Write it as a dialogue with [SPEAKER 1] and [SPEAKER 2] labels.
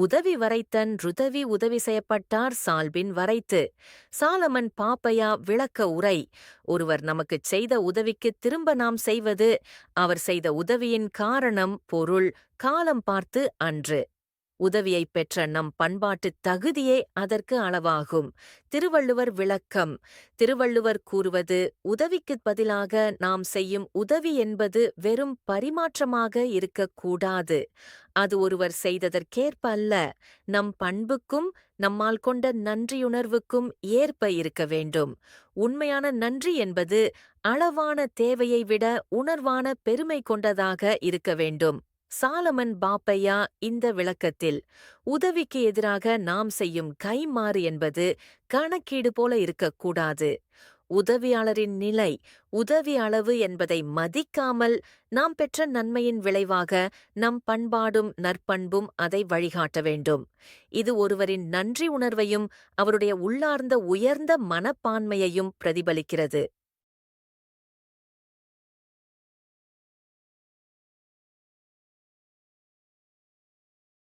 [SPEAKER 1] உதவி வரைத்தன் ருதவி உதவி செய்யப்பட்டார் சால்பின் வரைத்து. சாலமன் பாப்பையா விளக்க உரை. ஒருவர் நமக்குச் செய்த உதவிக்கு திரும்ப நாம் செய்வது அவர் செய்த உதவியின் காரணம், பொருள், காலம் பார்த்து அன்று. உதவியைப் பெற்ற நம் பண்பாட்டுத் தகுதியே அதற்கு அளவாகும். திருவள்ளுவர் விளக்கம். திருவள்ளுவர் கூறுவது, உதவிக்குப் பதிலாக நாம் செய்யும் உதவி என்பது வெறும் பரிமாற்றமாக இருக்கக்கூடாது. அது ஒருவர் செய்ததற்கேற்ப அல்ல, நம் பண்புக்கும் நம்மால் கொண்ட நன்றியுணர்வுக்கும் ஏற்ப இருக்க வேண்டும். உண்மையான நன்றி என்பது அளவான தேவையை விட உணர்வான பெருமை கொண்டதாக இருக்க வேண்டும். சாலமன் பாப்பையா இந்த விளக்கத்தில், உதவிக்கு எதிராக நாம் செய்யும் கைம்மாறு என்பது கணக்கீடு போல இருக்கக்கூடாது. உதவியாளரின் நிலை, உதவி அளவு என்பதை மதிக்காமல் நாம் பெற்ற நன்மையின் விளைவாக நம் பண்பாடும் நற்பண்பும் அதை வழிகாட்ட வேண்டும். இது ஒருவரின் நன்றி உணர்வையும் அவருடைய உள்ளார்ந்த உயர்ந்த மனப்பான்மையையும் பிரதிபலிக்கிறது.